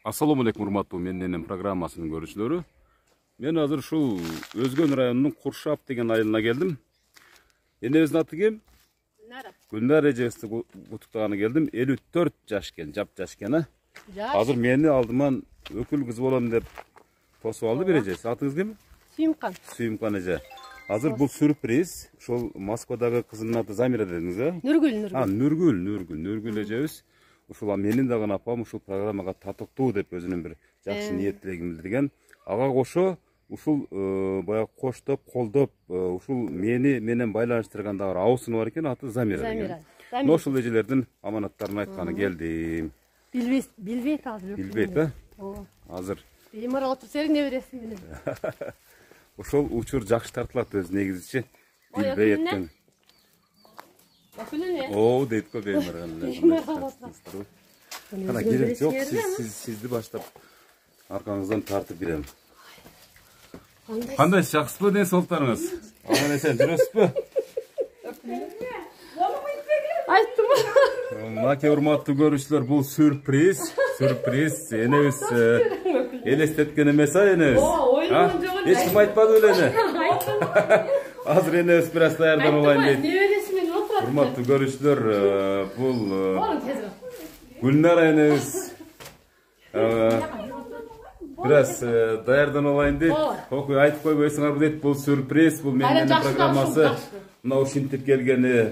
Assalamu alaikum урматтуу менен программасынын көрүүчүлөрү. Мен азыр ушул Өзгөн районунун Куршап деген айылына келдим. Энебиздин аты ким? Гүлнара эжебизди куттуктаганы келдим. 54 жаш экен, жап-жаш экен. Азыр мени алдыман өкүл кыз болом деп тосуп алды бир эже. Атыңыз ким? Сүйүмкан. Сүйүмкан эже. Азыр бул сюрприз. Ошол Москвадагы кызынын аты Замира дедиңиз, э? Нургүл эжебиз. Ушул менин дагы апам ушул программага татыктуу деп өзүнүн бир жакшы ниеттилигин билдирген. Ага кошо ушул баягы коштоп, колдоп, ушул менен байланыштырган дагы абысыны бар экен, аты Замира деген. Мына ушул эжелердин аманаттарын айтканы келдим. Билбейт азыр. Билбейт, э? Азыр. Беймар отуруп сериң небересиң менен. Ошол учур жакшы тартылат өзү негизичи. Билбей эттен. О, дейт го беймар. Кана керек жок, сизди баштап аркаңыздан тартып берем. Кандай жакшысызбы, ден соолуктарыңыз? Аман эсен жүрөсүзбү? Айттым. Мынакей урматтуу көрүүчүлөр, бул сюрприз. Энебиз элестеткен эмес, энебиз. Эч ким айтпады беле. Азыр энебиз бир аз даярдан болайын дейт. Урматтуу көрүүчүлөр, бул Гүлнара энебиз бир аз даярдан болайын дейт. Окуй айтып койбойсуңарбы дейт, бул сюрприз, бул менин программасы. Мына ушинтип келгени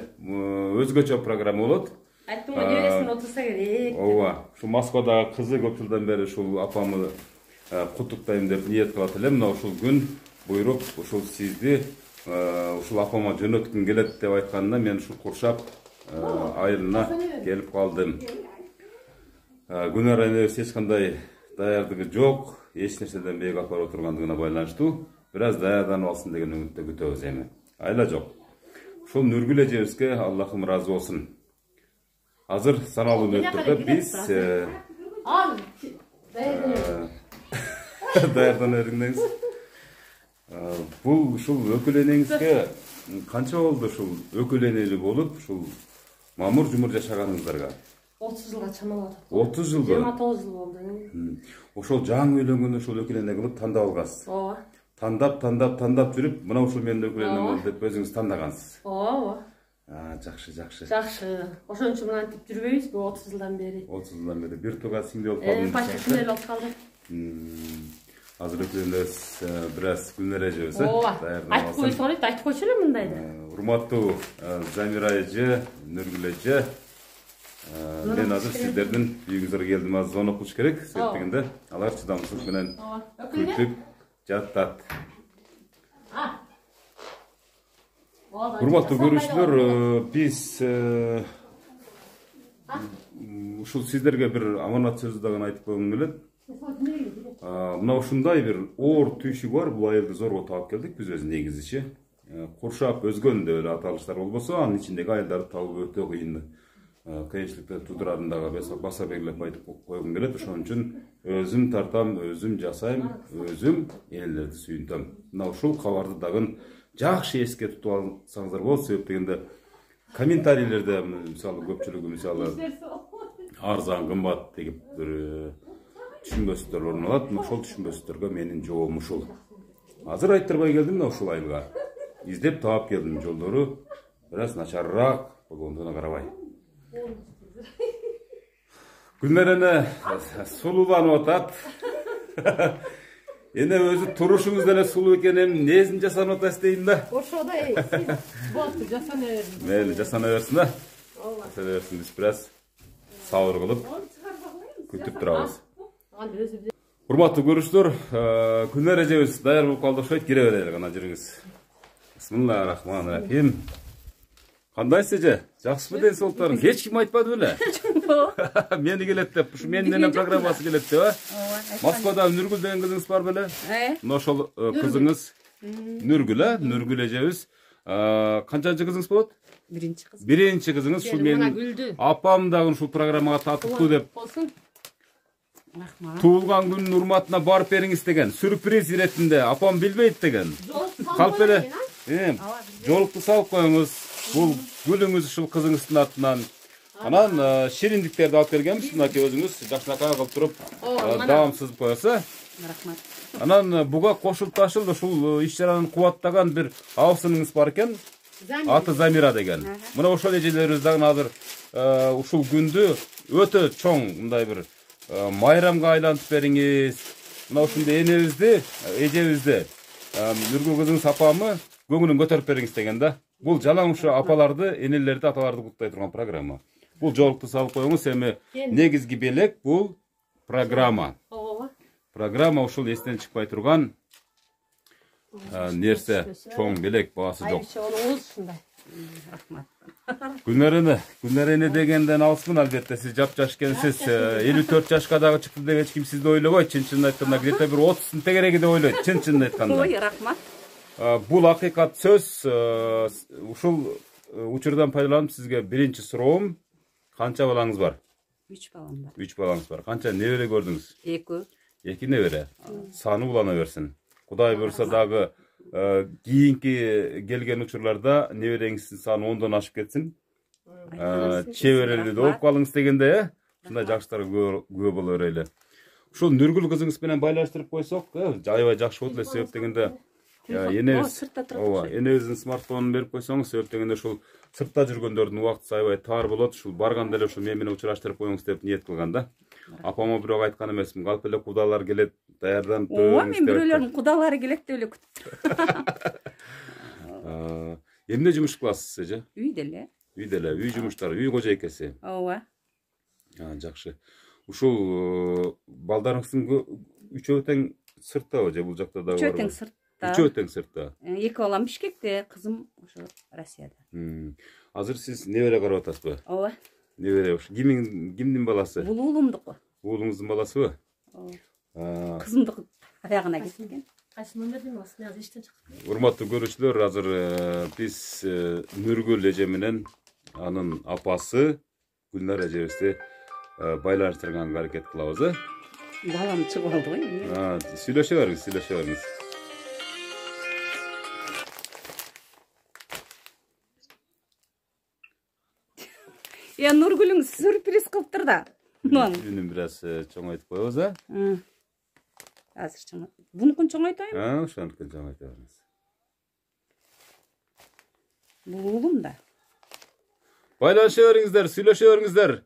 өзгөчө программа болот. Айттым го, небересин отурса керек. Ооба, ушул Москвадагы кызы көп жылдан бери ушул апамы куттуктайм деп ниет кылат элем. Мына ушул күн буйруп, ушул сизди ушул апама жөнөткүм келет деп айтканына мен ушул Куршап айылына келип калдым. Гүлнара энебиз эч кандай даярдыгы жок, эч нерседен бейик алып отургандыгына байланыштуу. Бир аз даярданып алсын деген үмүттө күтөбүз эми. Айла жок. Ушул Нургүл эжебизге Аллахым ыраазы болсун. Азыр саналуу мүнөттөрдө биз даярдана бериңиз. Бул ушул өкүл энеңизге канча болду ушул өкүл энели болуп, ушул мамыр жумур жашаганыңыздарга? 30 жылга чамалап атат. 30 жылга? 29 жыл болду. Ошол жаңы үйлөнгөндө ушул өкүл эне кылып тандап алгансыз. Ооба. Тандап жүрүп, мына ушул менин өкүл энем болду деп өзүңүз тандагансыз. Ооба. Жакшы. Жакшы. Ошон үчүн мынантип жүрбөйбүз 30 жылдан бери. 30 жылдан бери бир туга сиңди болуп калдыңыз. Почти сиңди болуп калдым. Азыр өкүлөбүз бир аз Гүлнара эжебиз, э? Ооба. Айтып койсоңор, айтып койчу элем мындайды. Урматтуу Замира эже, Нургүл эже, мен азыр сиздердин үйүңүзгө келдим, аз звонок кылыш керек. Себептегенде алар чыдамсыздык менен күтүп жатат. Урматтуу көрүүчүлөр, биз ушул сиздерге бир аманат сөздү дагы айтып койгум келет. Мына ушундай бир оор түйшүк бар, бул айылды зорго таап келдик биз өзү негизичи. Куршап, Өзгөн деп эле аталыштар болбосо, анын ичиндеги айылдарды табуу өтө кыйын. Кыйынчылыктар туудурарын дагы баса белгилеп айтып койгум келет. Ошон үчүн өзүм тартам, өзүм жасайм, өзүм элдерди сүйүнтөм. Мына ушул кабарды дагы жакшы эске тутуп алсаңыздар болот. Себептегенде комментарийлерде мисалы көпчүлүгү мисалы арзан, кымбат деп бир түшүнбөсүздөр орун алат. Ошол түшүнбөсүздөргө менин жообум ушул. Азыр айттырбай келдим да ушул айылга. Издеп таап келдим, жолдору бир аз начарыраак болгондугуна карабай. Гүлнара эне сулууланып атат. Эне өзү турушуңуз деле сулуу экен, эми несин жасанып атасыз дейм да. Ошода болду, жасана бердим. Мейли, жасана берсин да. Жасана берсин, биз бир аз сабыр кылып күтүп турабыз. Урматтуу көрүүчүлөр, Гүлнара эжебиз даяр болуп калды окшойт, кире берели гана жүрүңүз. Бисмиллахиррахманиррахим. Кандайсыз эже? Жакшысызбы, ден соолуктарыңыз? Эч ким айтпады беле? Мени келет деп, ушу менин программасы келет деп, а? Москвада Нургүл деген кызыңыз бар беле? Мына ошол кызыңыз Нургүл, а? Нургүл эжебиз. Канчанчы кызыңыз болот? Биринчи кызыңыз. Ушул менин апам дагы ушул программага татыктуу деп туулган күнүнүн урматына барып бериңиз деген. Сюрприз иретинде апам билбейт деген. Калп эле. Жолукту салып коюңуз. Бул гүлүңүз ушул кызыңыздын атынан Анан шириндиктерди алып келгенбиз. Мынакей өзүңүз жакшынакай кылып туруп даам сызып коесуз. Рахмат. Анан буга кошулуп ташылды ушул иш чараны кубаттаган бир абысыныңыз бар экен. Аты Замира деген. Мына ошол эжелерибиз дагы азыр ушул күндү өтө чоң мындай бир майрамга айлантып бериңиз. Мына ушундай энебизди, эжебизди, Нургүл кызыңыз апамы көңүлүн көтөрүп бериңиз деген да. Бул жалаң ушу апаларды, энелерди, аталарды куттуй турган программа. Бул жолукту салып коюңуз, эми негизги белек бул программа. Программа ушул эстен чыкпай турган нерсе, чоң белек, баасы жок. Рахмат. Гүлнар эне дегенден алыспын, албетте сиз жапжаш экенсиз. 54 жашка дагы чыкты деп эч ким сизди ойлобойт. Чын айтканда где-то бир 30 тегереги деп ойлойт. Чын айтканда. Ой, рахмат. Бул акыйкат сөз. Ушул учурдан пайдаланып сизге биринчи суроом, канча балаңыз бар? 3 балам бар. 3 балаңыз бар. Канча небере көрдүңүз? 2. 2 небере. Саны улана берсин. Кудай буйруса дагы кийинки келген учурларда небереңиздин саны 10дон ашып кетсин. Чеберелүү болуп калыңыз дегенде, ушундай жакшылар көп боло берели. Ушул Нургүл кызыңыз менен байланыштырып койсок, аябай жакшы болот эле, себеп дегенде энебиз, энебиздин смартфонун берип койсоңуз, себеп дегенде ушул сыртта жүргөндөрдүн убактысы аябай тар болот. Ушул барганда эле ушул мен менен учураштырып коюңуз деп ниет кылган да. Апама бирок айткан эмесмин, калп эле кудалар келет, даярданып турыңыз. Мен бирөөлөрдүн кудалары келет деп эле күттүм. Эмне жумуш кыласыз эже? Үйдө эле. Үйдө эле, үй жумуштары, үй кожойкеси. Ооба. Жакшы. Ушул балдарыңыздын үчөө тең сырттабы же бул жакта дагы бар? Үчөө тең сыртта. Үчөө тең сыртта. 2 балам Бишкекте, кызым ошо Россияда. Азыр сиз небере карап атасызбы? Ооба. Небере ушу кимдин баласы? Бул уулумдуку. Уулуңуздун баласыбы? Ооба. Кызымдыкы аягына кеткен. Урматтуу көрүүчүлөр, азыр биз Нургүл эже менен анын апасы Гүлнар эжебизди байланыштырганга аракет кылабыз. Балам чыгып алды го. Сүйлөшө бериңиз, сүйлөшө бериңиз. Нургүлүң сюрприз кылыптыр да. Үнүн бир аз чоңойтуп коебуз, Азыр чоң. Бунукун чоңойтойм. Ошонукун чоңойто бериңиз. Бул уулум да. Байланыша бериңиздер, сүйлөшө бериңиздер.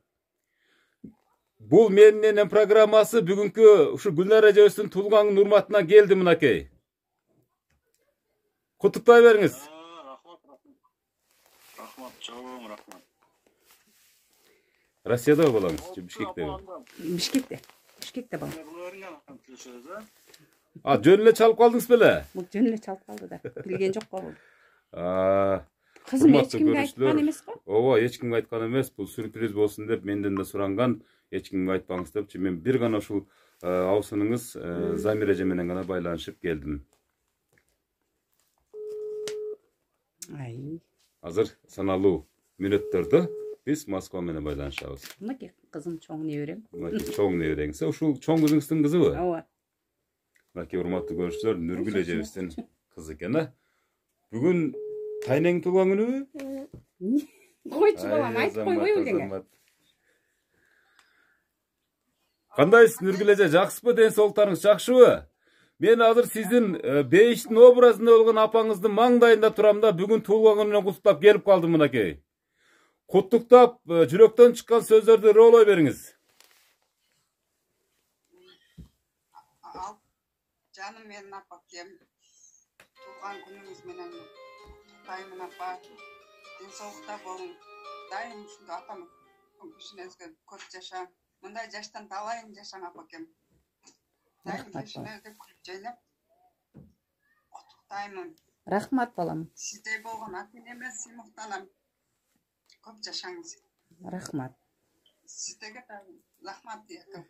Бул менин программасы бүгүнкү ушу Гүлнар эжебиздин туулган урматына келди мынакей. Куттуктай бериңиз. Рахмат, чоң рахмат. Россияда балаңыз, Бишкектеби? Бишкекте. Бишкекте балам. Жөн эле чалып калдыңыз беле? Бул жөн эле чалып калды да. Билген жок го бул. Кызым эч кимге айткан эмес го? Ооба, эч кимге айткан эмес. Бул сюрприз болсун деп менден да суранган. Эч кимге айтпаңыз депчи. Мен бир гана ушул абысыныңыз Замира эже менен гана байланышып келдим. Азыр саналуу мүнөттөрдө биз Москва менен байланышабыз. Мынакей кызым чоң неберем. Мынакей чоң небереңиз. Ушул чоң кызыңыздын кызыбы? Ооба. Мынакей урматтуу көрүүчүлөр, Нургүл эжебиздин кызы экен, Бүгүн тайнең туулган күнүбү? Койчу балам, айтып койбойбу деңе. Кандайсыз Нургүл эже, жакшысызбы, ден соолуктарыңыз жакшыбы? Мен азыр сиздин бейиштин образында болгон апаңыздын маңдайында турам да, бүгүн туулган күнүнө куттуктап келип калдым мынакей. Куттуктап, жүрөктөн чыккан сөздөрдү роолой бериңиз. Canım benim apakем. Tuğan günümüz menen kutlayımın apa. Den soğukta bolun. Daim şunda atam düşünezge köp yaşam. Bunday yaştan talayın yaşam apakem. Daim düşünezge kulüp jaynap. Kutlayımın. Rahmat balam. Sizdey bolğan atin emes muhtanam. Köp yaşаңыз. Rahmat. Sizdege rahmat diyelim.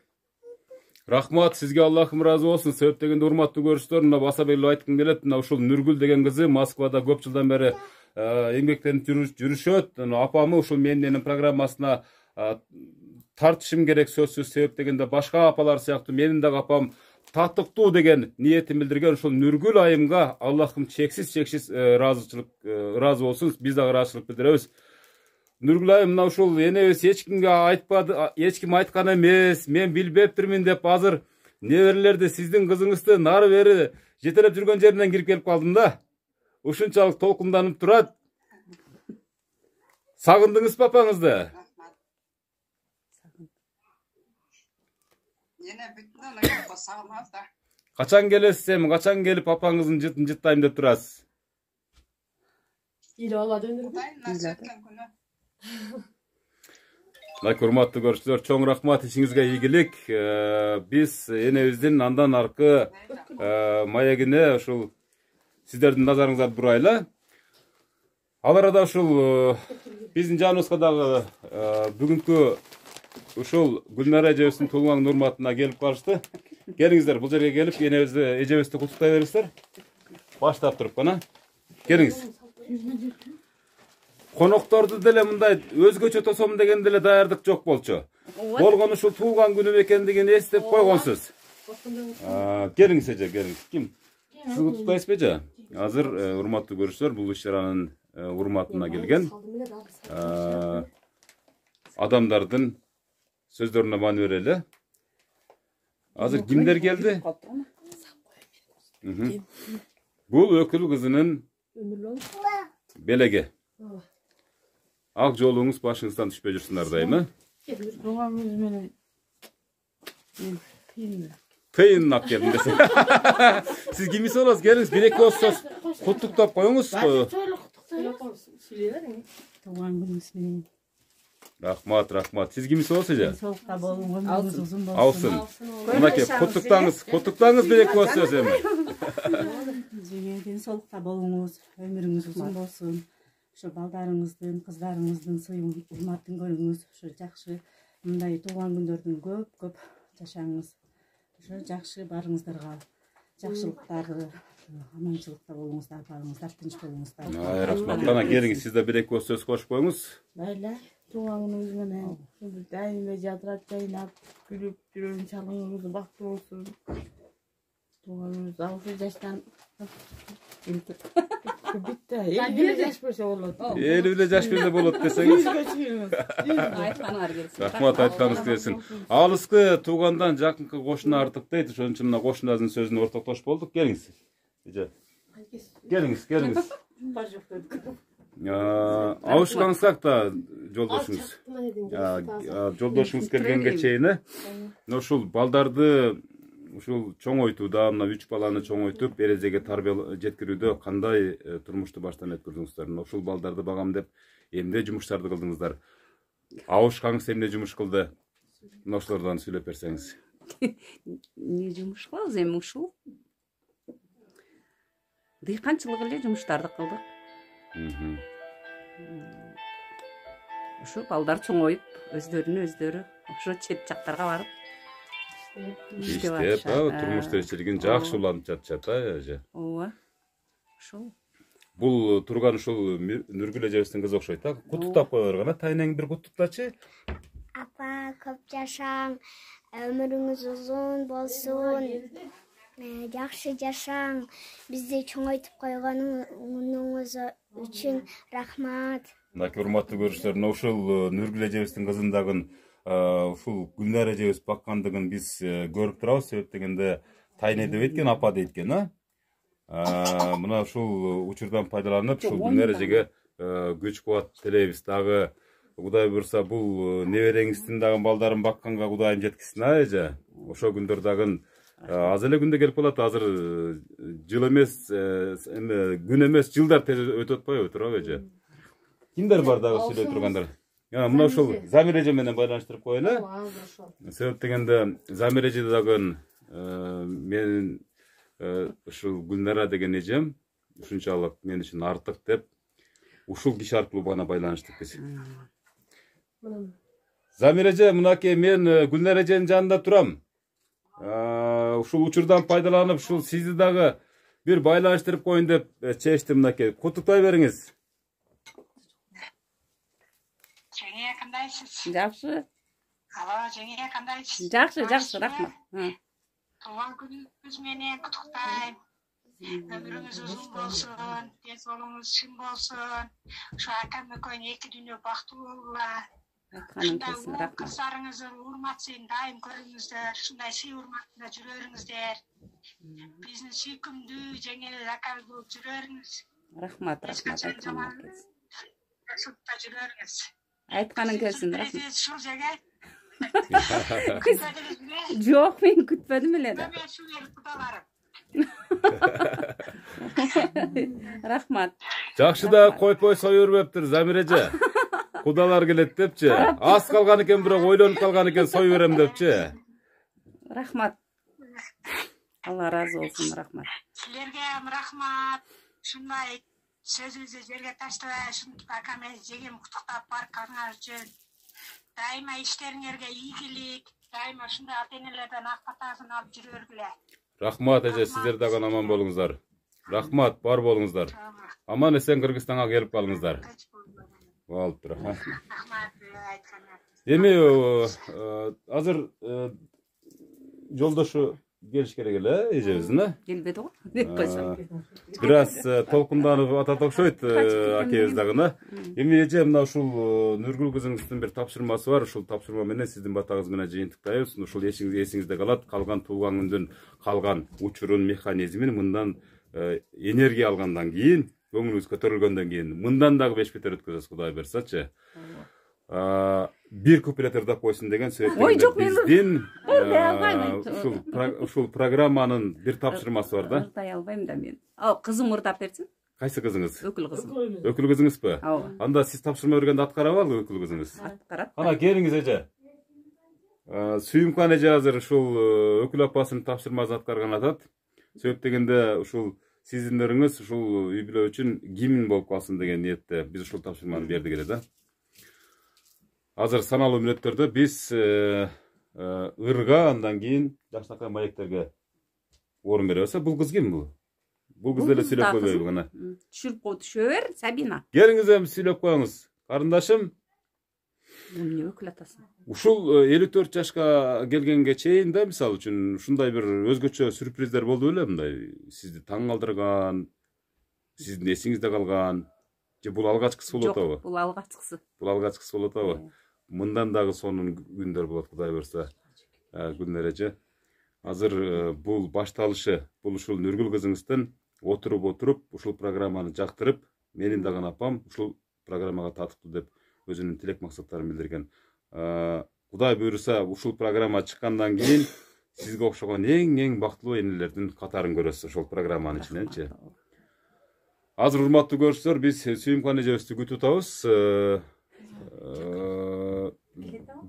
Рахмат, сизге Аллахым разы болсун. Себеп дегенде урматтуу көрүүчүлөр, мына баса белгилеп айткым келет. Мына ушул Нургүл деген кызы Москвада көп жылдан бери эмгектенип жүрүшөт. Апамы ушул менин программасына тартышым керек сөзсүз. Себеп дегенде башка апалар сыяктуу менин дагы апам татыктуу деген ниетин билдирген. Ушул Нургүл айымга Аллахым чексиз разы болсун. Биз дагы ыраазычылык билдиребиз. Nurgül айым, мына ушул энебиз эч кимге айтпады, эч ким айткан эмес, мен билбептирмин деп азыр неберелерди сиздин кызыңызды нары бери жетелеп жүргөн жеринен кирип келип калдым да. Ушунчалык толкунданып турат. Сагындыңыз папаңызды? Рахмат. Yine bütün onu sağlamaz da. Качан келесиз эми? Качан келип папаңыздын жытын жыттайм деп турасыз? İyi oladı ömür. Kudayım nasıl ötken günü. Урматтуу көрүүчүлөр, чоң рахмат, ишиңизге ийгилик. Биз энебиздин андан аркы маегине ушул сиздердин назарыңыздарды бурайлы. Ал арада ушул биздин жаныбызга дагы бүгүнкү ушул Гүлнара эжебиздин туулган урматына келип калышты. Келиңиздер, бул жерге келип эжебизди куттуктай бериңиздер. Баштап туруп кана. Келиңиз. Конокторду деле мындай өзгөчө тосом деген деле даярдык жок болчу. Болгон ушул туулган күнүм экендигин эстеп койгонсуз. Келиңиз эже, келиңиз. Ким? Сиз куттуктайсызбы эже? Азыр урматтуу көрүүчүлөр, бул иш-чаранын урматына келген адамдардын сөздөрүнө маани берели. Азыр кимдер келди? Бул өкүл кызынын белеги. Ак жолуңуз башыңыздан түшпөй жүрсүн ардайым, Кыйынак келдим десе. Сиз кимиси болосуз? Келиңиз, бир-эки ооз сөз куттуктап коюңуз. Туган күнүңүз менен. Рахмат, рахмат. Сиз кимиси болосуз эже? Соолукта болуң, өмүрүңүз узун болсун. Алсын. Мынакей, куттуктаңыз бир-эки ооз сөз эми. Ден соолукта болуңуз, өмүрүңүз узун болсун. Ошо балдарыңыздын, кыздарыңыздын сыйын, урматын көрүңүз. Ошо жакшы мындай туулган күндөрдүн көп жашаңыз. Ошо жакшы барыңыздарга жакшылыктарды, аманчылыкта болуңуздар, барыңыздар, тынч болуңуздар. Рахмат. Кана келиңиз, сиз да бир-эки ооз сөз кошуп коюңуз. Байла, туган күнүңүз менен дайыма жадырап жайнап, күлүп жүрөң, чалыңыз бактуу болсун. Туган күнүңүз 6 жаштан Bitti. 50 yaş bolsa bolot. 50 жаш берде болот десеңиз. Рахмат, айтканыңыз келсин. Алыскы туугандан жакынкы кошуна артык дейт. Ошон үчүн мына кошунардын сөзүнө ортоктошуп болдук. Келиңиз. Эже. Келиңиз. Абышкаңыз какта, жолдошуңуз? Жолдошуңуз келгенге чейин ушул балдарды ушул чоңойтууда, мына 3 баланы чоңойтуп, эрежеге тарбия жеткирүүдө кандай турмушту баштан өткөрдүңүздөр? Ушул балдарды багам деп эмне жумуштарды кылдыңыздар? Абышкаңыз эмне жумуш кылды? Мына ошолордон сүйлөп берсеңиз. Не жумуш кылабыз эми ушул? Дыйканчылык эле жумуштарды кылдык. Ушу балдар чоңоюп, өздөрүнө ошо чет жактарга барып иштеп, турмуш тиричилигин жакшы уланып жатышат, эже. Ооба. Ошол. Бул турган ушул Нургүл эжебиздин кызы окшойт да. Куттуктап кое берган, тайнең бир куттуктачы. Апа, көп жашаң, өмүрүңүз узун болсун. Жакшы жашаң, бизди чоңойтуп койгонуңуз үчүн рахмат. Мына урматтуу көрүүчүлөр, ушул Нургүл эжебиздин кызындагы ушул Гүлнара эжебиз баккандыгын биз көрүп турабыз. Себеп дегенде тайне деп эткен, апа дейт экен, Мына ушул учурдан пайдаланып, ушул Гүлнара эжеге күч кубат телейбиз. Дагы Кудай буйрса бул небереңиздин дагы балдарын бакканга Кудайым жеткизсин, эже. Ошо күндөр дагы аз эле күндө келип калат. Азыр жыл эмес, күн эмес, жылдар тез өтүп атпайбы, туурабы эже? Кимдер бар дагы сүйлөй тургандар? Мына ушул Замир эже менен байланыштырып коелу. Себеп дегенде Замир эже дагы мен ушул Гүлнара деген эжем ушунчалык мен үчүн артык деп ушул киши аркылуу бана байланыштык биз. Замир эже, мынакей мен Гүлнара эженин жанында турам. Ушул учурдан пайдаланып, ушул сизди дагы бир байланыштырып коюн деп чечтим, мынакей. Куттуктай бериңиз. Жеңе кандайсыз? Жакшы. Ала, жеңе кандайсыз? Жакшы, рахмат. Туган күнүңүз менен куттуктайм. Ömrünüz uzun bolsun, densoğluğunuz şın bolsun. Şu akam ökön iki dünya baktı olurlar. Şunday uğur kızlarınızı urmatсын daim көріңіздер, şunday сый урматында жүрөрүңүздөр. Биздин сүйкүмдүү жеңил акал болуп жүрөрүңүз. Рахмат, Ешқашан айтқаның жаман келсін. сутта жүрөрүңүз. Айтқаның келсін, рахмат. Сürpriz ушул жерге. Жоқ, мен күтпедім эле да. Мен ушул ел кудаларым. Рахмат. Жакшы да койпой сой бербептир Замир эже. Кудалар келет депчи. Аз калган экен, бирок ойлонуп калган экен, сой берем депчи. Рахмат. Алла разы болсун, рахмат. Силерге рахмат. Шундай сөзүңүздү жерге таштабай, ушинтип акаме жеген куттуктап баркаңар үчүн. Дайыма иштериңерге ийгилик, дайыма ушундай ата-энелерден ак батасын алып жүрөргүлө. Рахмат эже, сиздер дагы аман болуңуздар. Рахмат, бар болуңуздар. Аман эсен Кыргызстанга келип калыңыздар. Болуптур. Рахмат айтканыңар. Эми азыр жолдошу келиш керек эле эжебиздин, э? Келбеди го деп койсом. Бир аз толкунданып атат окшойт акебиз дагы. Эми эже мына ушул Нургүл кызыңыздын бир тапшырмасы бар. Ушул тапшырма менен сиздин батагыңыз менен жыйынтыктайбыз. Ушул эсиңизде калат. Калган туулган күндүн калган учурун, механизмин мындан энергия алгандан кийин, көңүлүңүз көтөрүлгөндөн кийин мындан дагы 5 бетер өткөзөбүз, Кудай берсачы. Бир куплет ырдап койсун деген себептен биздин ушул программанын бир тапшырмасы бар да. Ырдай албайм да мен. Ал кызым ырдап берсин. Кайсы кызыңыз? Өкүл кызым. Өкүл кызыңызбы? Ооба. Анда сиз тапшырма бергенде аткарабы ал өкүл кызыңыз? Аткарат. Ана келиңиз эже. Сүйүмкан эже азыр ушул өкүл апасынын тапшырмасын аткарган атат. Себеп дегенде ушул сиздиндеріңіз ушул үй бүлө үчүн гимн болуп калсын деген ниетте биз ушул тапшырманы бердик эле да. Азыр саналуу мүнөттөрдө биз ырга, андан кийин жакшынакай маектерге орун беребиз. Бул кыз ким бул? Бул кыз деле сүйлөп койбойбу гана. Түшүрүп бер, Сабина. Келиңиз эми сүйлөп коюңуз. Карындашым, эмне өкүл атасың? ушул 54 жашка келгенге чейин да, мисалы үчүн ушундай бир өзгөчө сюрприздер болду беле, мындай сизди таң калтырган, сиздин эсиңизде калган, же бул алгачкысы болот атабы? Бул алгачкысы. Бул алгачкысы болот атабы? Мындан дагы сонун күндөр болот, Кудай берсе. Күндөр эже. Азыр бул башталышы, бул ушул Нургүл кызыңыздын отуруп ушул программаны жактырып, менин дагы апам ушул программага татыктуу деп өзүнүн тилек максаттарын билдирген. Кудай буйруса, ушул программа чыккандан кийин сизге окшогон эң бактылуу энелердин катарын көрөсүз ушул программанын ичиненчи. Азыр урматтуу көрүүчүлөр, биз Сүйүмкан эжебизди күтүп атабыз.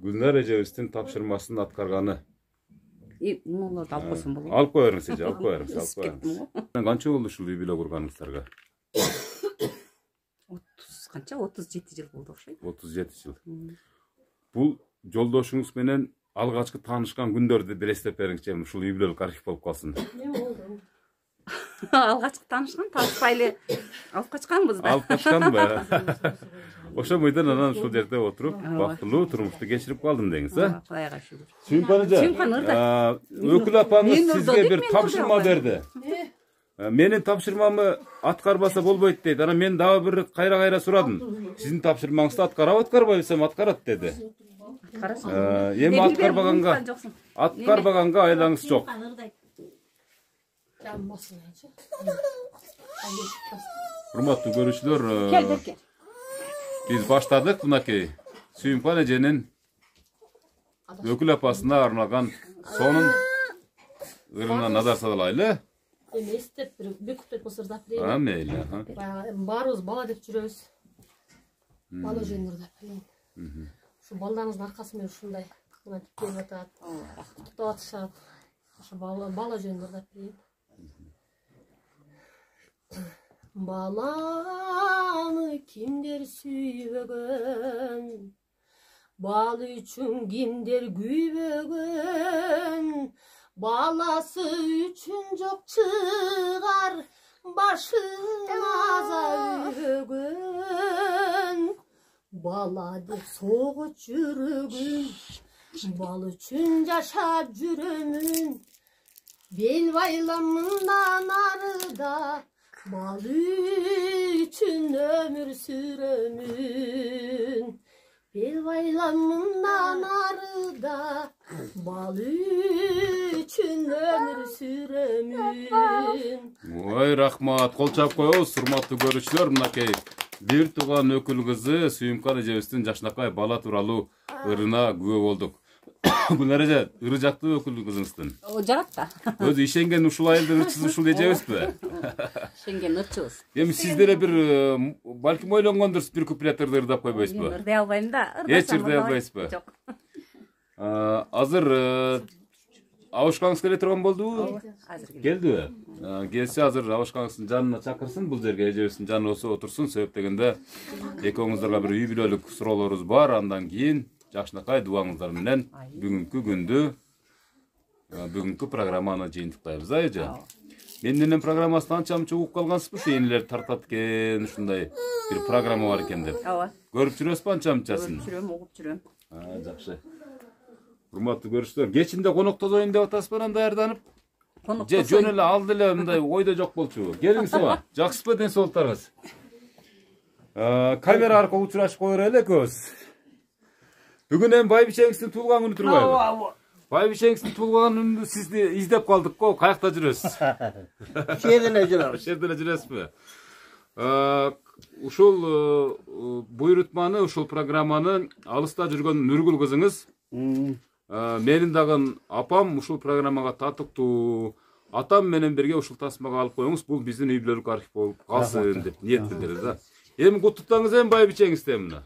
Гүлнар эжебиздин тапшырмасын аткарганы. Мунуларды алып койсом болот. Алып коерсиз эже, алып коерсиз. Канча болду ушул үй бүлө курганыңыздарга? 37 жыл болду окшойт. 37 жыл. Бул жолдошуңуз менен алгачкы таанышкан күндөрдү бир эстеп бериңизчи, ушул үй бүлөлүк архив болуп калсын. Алгачкы таанышкан, таанышпай эле алып качканбыз да. Алып качканбы? Ошо бойдон анан ушул жерде отуруп, бактылуу турмушту кечирип калдым деңиз, э? Кудайга шүгүр. Сүйүмкан эже, өкүл апаңыз сизге бир тапшырма берди. Менин тапшырмамы аткарбаса болбойт дейт. Анан мен дагы бир кайра сурадым. Сиздин тапшырмаңызды аткарабы десем, аткарат деди. Эми аткарбаганга айлаңыз жок. Урматтуу көрүүчүлөр, биз баштадык мынакей Сүйүмкан эженин өкүл апасына арналган сонун ырына назар салайлы. Эми эстеп бир куплет болсо ырдап берейин. Мейли. Баарыбыз бала деп жүрөбүз. Бала жөнүндө ырдап берейин. Ушу балдарыңыздын аркасы менен ушундай кылып келип атат. Куттуктап атышат. Ошо бала жөнүндө ырдап берейин. Баланы кимдер сүйбөгөн, бал үчүн кимдер күйбөгөн, баласы үчүн жок чыгар башына үйгөн. Бала деп согут жүрөгүм, бал үчүн жашап жүрөмүн. Bel baylamından arıda bal üçün ömür sürümün. Bel baylamından arıda bal üçün ömür sürümün. Ой, рахмат. Кол чап коебуз, урматтуу көрүүчүлөр. Мынакей бир тууган өкүл кызы Сүйүмкан эжебиздин жакшынакай бала тууралуу ырына күбө болдук. Гүлнар эже, ыры жактуу өкүл кызыңыздын. Жарат да. Өзү ишенген ушул айылдын ырчысы ушул эжебизби? Ишенген ырчыбыз. Эми сиздер бир балким ойлонгондурсуз, бир куплет ырдап койбойсузбу? Ырдай албайм да. Эч ырдай албайсызбы? Жок. Азыр абышкаңыз келе турган болдубу? Азыр Келдиби? Келсе азыр абышкаңыздын жанына чакырсын, бул жерге эжебиздин жанына отурsun. Себеп дегенде экөөңүздөргө бир үй бүлөлүк суроолорубуз бар. Андан кийин жакшынакай дубаңыздар менен бүгүнкү күндү, бүгүнкү программаны жыйынтыктайбыз, эже. Менин программасын анча-мынча угуп калгансызбы? Ушу энелер тартат экен, ушундай бир программа бар экен деп. Ооба. Көрүп жүрөсүзбү анча-мынчасын? Көрүп жүрөм, угуп жүрөм. Жакшы. Урматтуу көрүүчүлөр, кечинде конок тозоюн деп атасызбы, анан даярданып? Же жөн эле алды эле мындай ойдо жок болчу. Келиңизби? Жакшысызбы ден-соолуктарыңыз? Камера аркылуу учурашып коер эле экөөбүз. Бүгүн эми байбичеңиздин туулган күнү турбайбы? Байбичеңиздин туулган күнүндө сизди издеп калдык го. Каякта жүрөсүз? Шерде эле жүрөм. Шерде эле жүрөсүзбү? Ушул буйрутманы, ушул программаны алыста жүргөн Нургул кызыңыз, менин дагы апам ушул программага татыктуу. Атам менен бирге ушул тасмага алып коюңуз, бул биздин үй бүлөлүк архив болуп калсын деп ниет билдирди да. Эми куттуктаңыз эми байбичеңизди мына.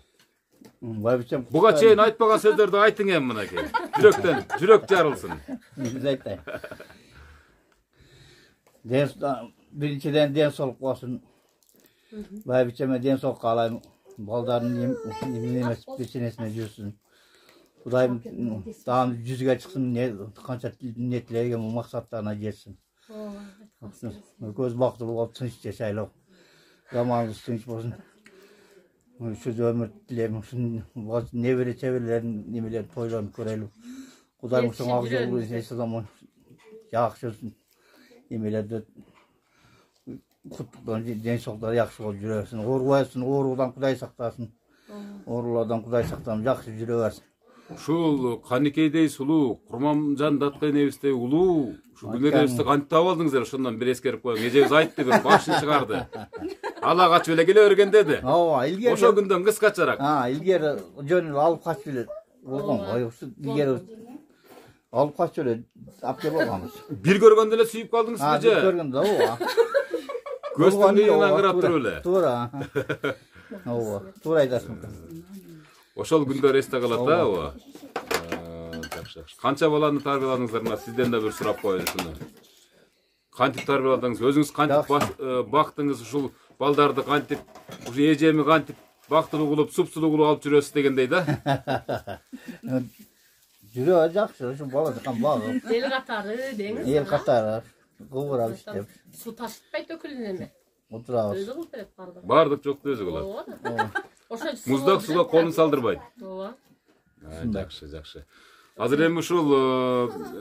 Байбичем. Буга чейин айтпаган сөздөрдү айтың эми мынакей. Жүрөктөн, жүрөк жарылсын. Айтайын. Биринчиден ден соолук болсун. Байбичеме ден соолук каалайм. Балдардын эмес печенесине жүрсүн. Кудайым дагы жүзүгө чыксын, канча не тилеген максаттарына жетсин. Көз бактылуу болуп тынч жашайлы. Заманыбыз тынч болсун. Ушу өмүр тилейм, ушун небере чеберлерин немелерин тойлонуп көрөлү. Кудайым ушун ак жолду эселамын. Жакшы немелерди куттуктан ден соолуктар жакшы болуп жүрө берсин. Оорубайсың, оорудан Кудай сактасын. Оорулардан Кудай сактасын, жакшы жүрө берсин. Ушул Каникейдей сулуу, Курманжан Даткай небистей улуу, ушу күнөдөрүбүздү кантип таап алдыңыздар? Ошондон бир эскерип коеюн. Эжебиз айтты, бир башын чыгарды. Ала качып эле келе берген деди. Ооба, илгери. Ошол күндөн кыскачараак. Илгери жөн эле алып качып эле болгон го. Илгери алып качып эле апке болгонбуз. Бир көргөндө эле сүйүп калдыңызбы же? Бир көргөндө, ооба. Көздөн кийин аңгырап туруп эле. Туура. Ооба, туура айтасың. Ошол күндөр эсте калат да, ооба. Жакшы. Канча баланы тарбияладыңыздар? Мына сизден да бир сурап коеюн ушуну. Кантип тарбияладыңыз? Өзүңүз кантип бактыңыз ушул балдарды, кантип ушу эжеми кантип бактылуу кылып, супсулуу кылып алып жүрөсүз дегендей да? Жүрө жакшы, ушу бала жакан багып. Эл катары деңиз. Эл катары кыбырап иштеп. Суу ташытпайт өкүлүнө эми. Отурабыз. Өзү кылып берет бардык. Бардык жокту өзү кылат. Ошо Муздак сууга колун салдырбайт. Ооба. Жакшы, жакшы. Азыр эми ушул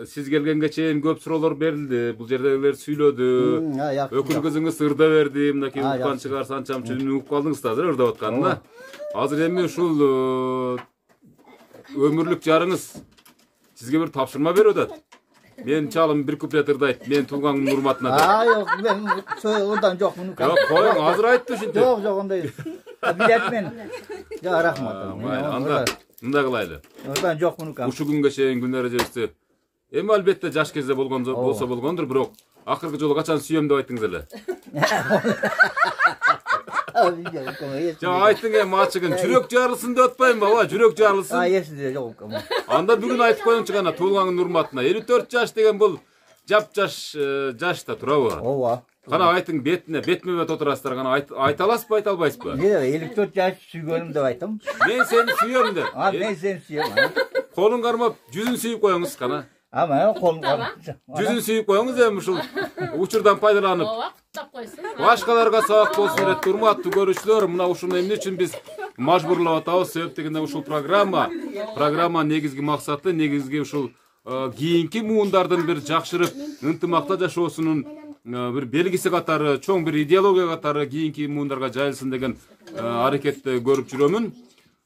сиз келгенге чейин көп суроолор берилди. Бул жердегилер сүйлөдү. Өкүл кызыңыз ырда берди. Мынакей уккан чыгар санчамчы угуп калдыңыз да азыр ырдап атканына. Азыр эми ушул өмүрлүк жарыңыз сизге бир тапшырма берип атат. Мен чалым бир куплет ырдайт. Мен туулган урматына деп. Жок, мен ондан жок муну. Жок, коюң, азыр айтты ушинтип. Жок, ондай. Билет мен. Жок, рахмат. Анда мындай кылайлы. Ондан жок муну. Ушу күнгө чейин Гүлнар эжебизди эми албетте жаш кезде болсо болгондур, бирок акыркы жолу качан сүйөм деп айттыңыз эле. Жа айтың эми ачыгын, жүрөк жарылсын деп атпайбы, ооба, жүрөк жарылсын. Эсиде жок. Анда бүгүн айтып коюңчу гана туулган урматына. 54 жаш деген бул жап-жаш жашта турабы? Ооба. Кана айтың бетме-бет отурасыздар, кана айта аласызбы, айта албайсызбы? 54 жаш сүйгөнүм деп айтам. Мен сени сүйөм деп. Мен сени сүйөм. Колун кармап, жүзүн сүйүп коюңуз кана. Мен колун кармап. Жүзүн сүйүп коюңуз эми ушул учурдан пайдаланып. Ооба, куттап койсун. Башкаларга сабак болсун деп, урматтуу көрүүчүлөр, мына ушуну эмне үчүн биз мажбурлап атабыз? Себеп дегенде ушул программа негизги максаты, негизги ушул кийинки муундардын бир жакшырып ынтымакта жашоосунун бир белгиси катары, чоң бир идеология катары кийинки муундарга жайылсын деген аракетти көрүп жүрөмүн.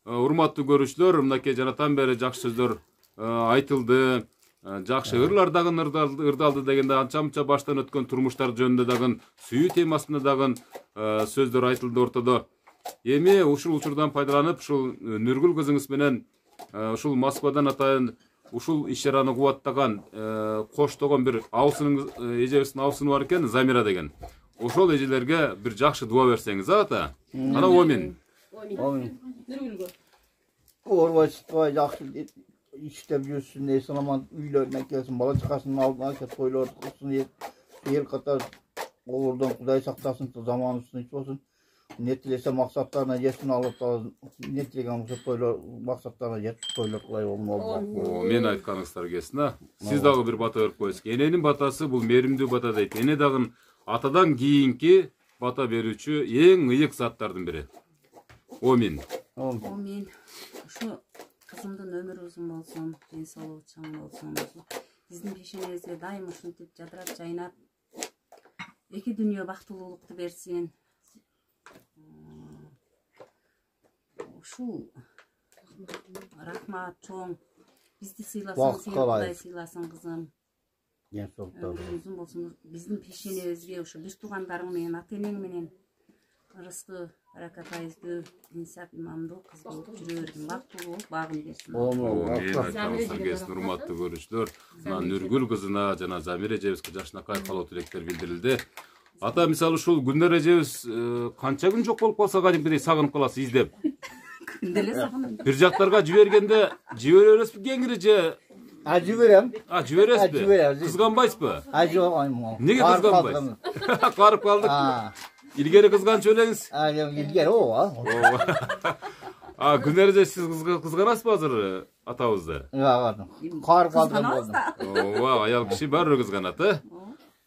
Урматтуу көрүүчүлөр, мынакей жанатан бери жакшы сөздөр айтылды. Жакшы ырлар дагы ырдалды дегенде анча-мынча баштан өткөн турмуштар жөнүндө дагы, сүйүү темасында дагы сөздөр айтылды ортодо. Эми ушул учурдан пайдаланып, ушул Нургүл кызыңыз менен ушул Москвадан атайын ушул иш-чараны кубаттаган, коштогон бир абысыныңыз, эжебиздин абысыны бар экен, Замира деген. Ошол эжелерге бир жакшы дуа берсеңиз, ата. Ана амин. Амин. Орбай жакшы işlep yürüsün, neyse ama üylerine gelsin, bala çıkarsın, aldığına kes, toylar kılsın, yer katar, olurdan Kuday saklasın, zaman üstüne hiç olsun. Netilese maksatlarına yesin, alıp da netilegen olsa toylar, maksatlarına yet, toylar kolay olmalı. Men aytkanыңыздар келсин, ha. Siz dagı bir bata berip koyasız. Enenин batası bul meримдүү bata дейт. Эне дагы атадан кийинки bata берүүчү эң ыйык заттардын бири. Амин. Амин. Şu kızımdın ömür uzun olsun, денсаулығы чаң olsun. Биздин пешенебизге дайым ушинтип жадырап жайнап, эки дүнүйө бактылуулукту берсин. Ушул рахмат чоң. Бизди сыйласын, сени Кудай сыйласын, кызым. Ömür uzun болсун. Биздин пешенебизге ушу биз туугандарың менен, ата-энең менен ырыскы, баракатайыздуу, инсап имамдуу кыз болуп жүрө бергин, бактылуу, багым берсин. Айтканыңыздар келсин, урматтуу көрүүчүлөр. Нургүл кызына жана Замира эжебизге жашынакай калоо тилектер билдирилди. Ата, мисалы ушул Гүлнар эжебиз канча күн жок болуп калса кадимкидей сагынып каласыз, издеп. Деле сагынып. Бир жактарга жибергенде жибере бересизби кеңири же? Жиберем. Жибересизби? Кызганбайсызбы? Жок. Неге кызганбайсыз? Карып калдык. İlgeri kızganç öyleyiniz. İlgeri o ha. Günler eje siz kızganasız mı hazır atavızda? Ya, kar kaldım. Ayal kişi barır kızganatı.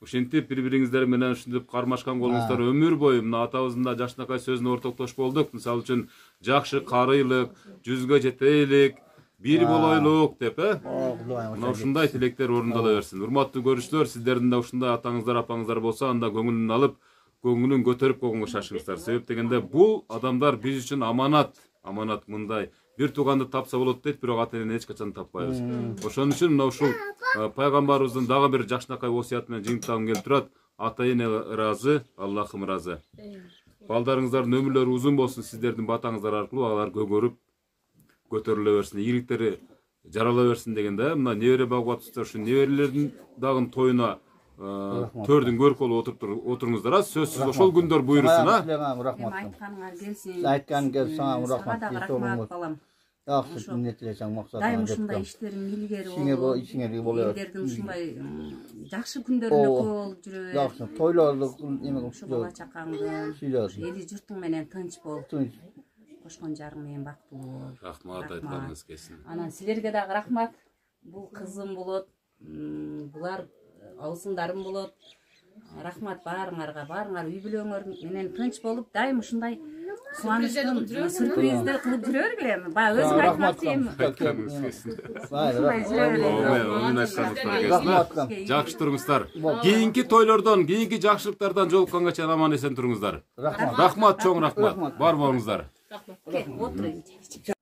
Ушинтип бири-бириңиздер менен ушинтип кармашкан болуңуздар өмүр бою мына атабыздын жашынакай сөзүнө ортоктош болдук. Мисалы үчүн жакшы карыйлык, жүзгө жетейлик, бир болойлук деп, мына ушундай тилектер орундала берсин. Урматтуу көрүүчүлөр, сиздердин да ушундай атаңыздар, апаңыздар болсо, анда көңүлүн алып, көңүлүн көтөрүп койгонго шашыңыздар. Себеп дегенде бул адамдар биз үчүн аманат. Аманат мындай. Бир тууганды тапса болот дейт, бирок ата-энени эч качан таппайбыз. Ошон үчүн мына ушул пайгамбарыбыздын дагы бир жакшынакай осуяты менен жыйынтыгым келип турат. Ата-эне ыраазы, Аллахым ыраазы. Балдарыңыздардын өмүрлөрү узун болсун, сиздердин батаңыздар аркылуу алар көгөрүп, көтөрүлө берсин, ийгиликтери жарала берсин дегенде, мына небере багып атсыздар, ушу неберелердин дагы тоюна төрдүн көрүп болуп отуруңуздар. Сөзсүз ошол күндөр буйрусын, а? Айтканыңар келсин. Айткан келсин, сага рахмат. Рахмат балам. Жакшы ниеттелесең максатыңа дайым ушундай иштериң илгери болот. Ишиңерге болот. Элдердин ушундай жакшы күндөрүнө көп болуп жүрөбүз. Жакшы тойлорду эме ушу бала чакаңды, эли журтуң менен тынч бол. Кошкон жарың менен бактылуу. Рахмат айтканыңыз келсин. Анан силерге дагы рахмат. Бул кызым болот. Булар абысындарым болот. Рахмат баарыңарга, баарыңар үй бүлөңөр менен тынч болуп, дайым ушундай кубанычтуу сюрприздер кылып жүрө бергиле. Баягы өзүң айтмакчы. Жакшы туруңуздар. Кийинки тойлордон, кийинки жакшылыктардан жолукканга чейин аман эсен туруңуздар. Рахмат, чоң рахмат. Бар болуңуздар. Рахмат.